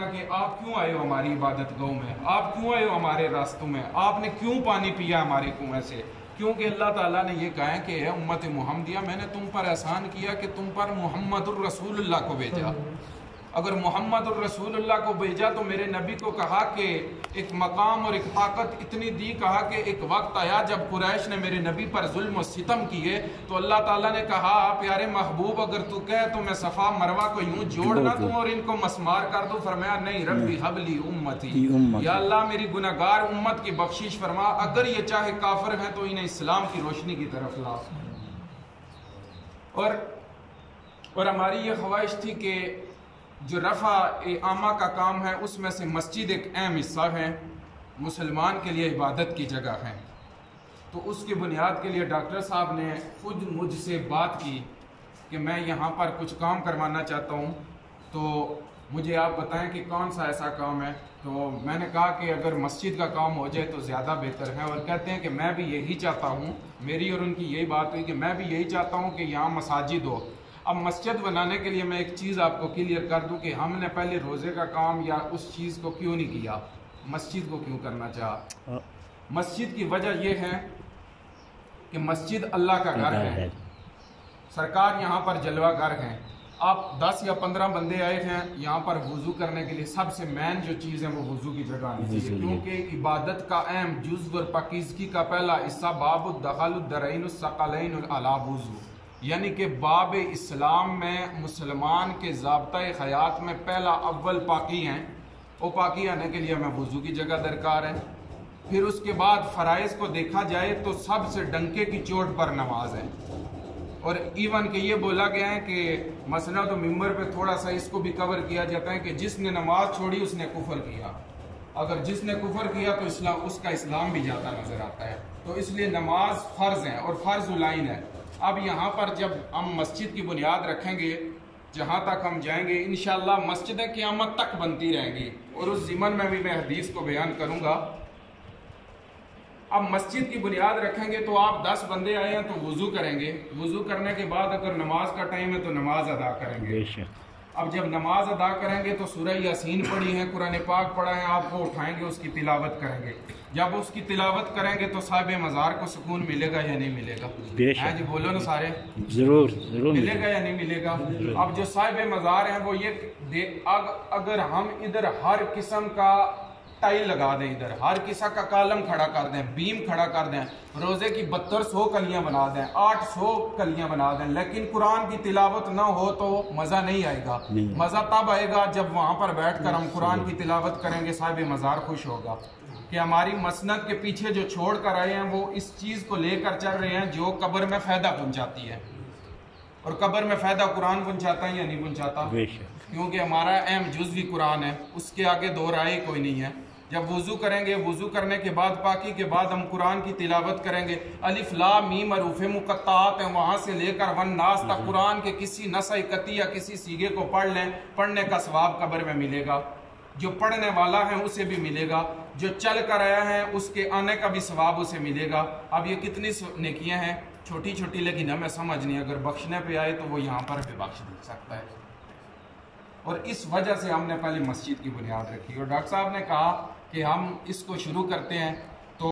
कि आप क्यों आए हो हमारी इबादत गाह में, आप क्यों आए हो हमारे रास्तों में, आपने क्यों पानी पिया हमारे कुएं से। क्योंकि अल्लाह ताला ने ये कहा है कि है उम्मत मुहम्मदिया, मैंने तुम पर एहसान किया कि तुम पर मुहम्मदुर रसूलुल्लाह को भेजा। अगर मुहम्मदुर रसूलुल्लाह को भेजा तो मेरे नबी को कहा कि एक मकाम और एक ताकत इतनी दी, कहा कि एक वक्त आया जब कुरैश ने मेरे नबी पर जुल्म और सितम किए तो अल्लाह ताला ने कहा प्यारे महबूब अगर तू कहे तो मैं सफ़ा मरवा को यूं जोड़ना दूं और इनको मसमार कर दूं। फरमाया नहीं, रब्बी हबली उम्मती, या अल्लाह मेरी गुनहगार उम्मत की बख्शिश फरमा, अगर ये चाहे काफिर हैं तो इन्हें इस्लाम की रोशनी की तरफ ला। और हमारी ये ख्वाहिश थी कि जो रफ़ा आमा का काम है उसमें से मस्जिद एक अहम हिस्सा है, मुसलमान के लिए इबादत की जगह है। तो उसकी बुनियाद के लिए डॉक्टर साहब ने खुद मुझसे बात की कि मैं यहाँ पर कुछ काम करवाना चाहता हूँ, तो मुझे आप बताएं कि कौन सा ऐसा काम है। तो मैंने कहा कि अगर मस्जिद का काम हो जाए तो ज़्यादा बेहतर है। और कहते हैं कि मैं भी यही चाहता हूँ, मेरी और उनकी यही बात हुई कि मैं भी यही चाहता हूँ कि यहाँ मसाजिद हो। अब मस्जिद बनाने के लिए मैं एक चीज़ आपको क्लियर कर दूं कि हमने पहले रोज़े का काम या उस चीज़ को क्यों नहीं किया, मस्जिद को क्यों करना चाहा। मस्जिद की वजह यह है कि मस्जिद अल्लाह का घर है, सरकार यहाँ पर जलवा घर है। आप 10 या 15 बंदे आए हैं यहाँ पर वुजू करने के लिए, सबसे मेन जो चीज़ है वो वुजू की जगह आनी चाहिए, क्योंकि इबादत का अहम जुज़्व और पाकीज़गी का पहला हिस्सा बाबुद दखलुद दरैन सकलैन अला वुजू, यानी कि बाब इस्लाम में मुसलमान के ज़ाब्ता-ए हयात में पहला अव्वल पाकी हैं। वो पाकी आने के लिए हमें वुज़ू की जगह दरकार है। फिर उसके बाद फ़राइज़ को देखा जाए तो सबसे डंके की चोट पर नमाज है। और इवन के ये बोला गया है कि मसला तो मिंबर पे थोड़ा सा इसको भी कवर किया जाता है कि जिसने नमाज छोड़ी उसने कुफर किया, अगर जिसने कुफर किया तो इस्लाम उसका इस्लाम भी जाता नज़र आता है। तो इसलिए नमाज फ़र्ज़ है और फ़र्ज़ उलाइन है। अब यहाँ पर जब हम मस्जिद की बुनियाद रखेंगे, जहाँ तक हम जाएंगे इंशाअल्लाह मस्जिदें क़यामत तक बनती रहेंगी, और उस ज़िमन में भी मैं हदीस को बयान करूँगा। अब मस्जिद की बुनियाद रखेंगे तो आप 10 बंदे आए हैं तो वुज़ू करेंगे, वुज़ू करने के बाद अगर नमाज का टाइम है तो नमाज अदा करेंगे। अब जब नमाज अदा करेंगे तो सूरह यासीन पढ़ी है, कुरान पाक पढ़ा है, आपको उठाएंगे उसकी तिलावत करेंगे। जब उसकी तिलावत करेंगे तो साहिब मज़ार को सुकून मिलेगा या नहीं मिलेगा? जी बोलो ना सारे, जरूर मिलेगा या नहीं मिलेगा? अब जो साहिब मज़ार हैं वो ये अगर हम इधर हर किस्म का टाइल लगा दें, इधर हर किस्म का कालम खड़ा कर दें, बीम खड़ा कर दें, रोज़े की 7200 कलियां बना दें, 800 कलियां बना दें, लेकिन कुरान की तिलावत ना हो तो मज़ा नहीं आएगा। मज़ा तब आएगा जब वहाँ पर बैठ कर हम कुरान की तिलावत करेंगे, साहिब मज़ार खुश होगा कि हमारी मसनद के पीछे जो छोड़ कर आए हैं वो इस चीज़ को लेकर चल रहे हैं जो कब्र में फ़ायदा पहुँचाती है। और कब्र में फ़ायदा कुरान पहुँचाता है या नहीं पहुँचाता? क्योंकि हमारा अहम जुज़ भी कुरान है, उसके आगे दो राय कोई नहीं है। जब वुज़ू करेंगे, वुज़ू करने के बाद पाकी के बाद हम कुरान की तिलावत करेंगे, अलिफ लाम मीम हरूफ़े मुक़त्ताआत हैं, वहाँ से लेकर वन नास तक कुरान के किसी नसा कती या किसी सीगे को पढ़ लें, पढ़ने का सवाब कब्र में मिलेगा, जो पढ़ने वाला है उसे भी मिलेगा, जो चल कर आया है उसके आने का भी सवाब उसे मिलेगा। अब ये कितनी नेकियां हैं, छोटी छोटी, लेकिन हमें समझ नहीं, अगर बख्शने पे आए तो वो यहाँ पर भी बख्श दे सकता है। और इस वजह से हमने पहले मस्जिद की बुनियाद रखी और डॉक्टर साहब ने कहा कि हम इसको शुरू करते हैं।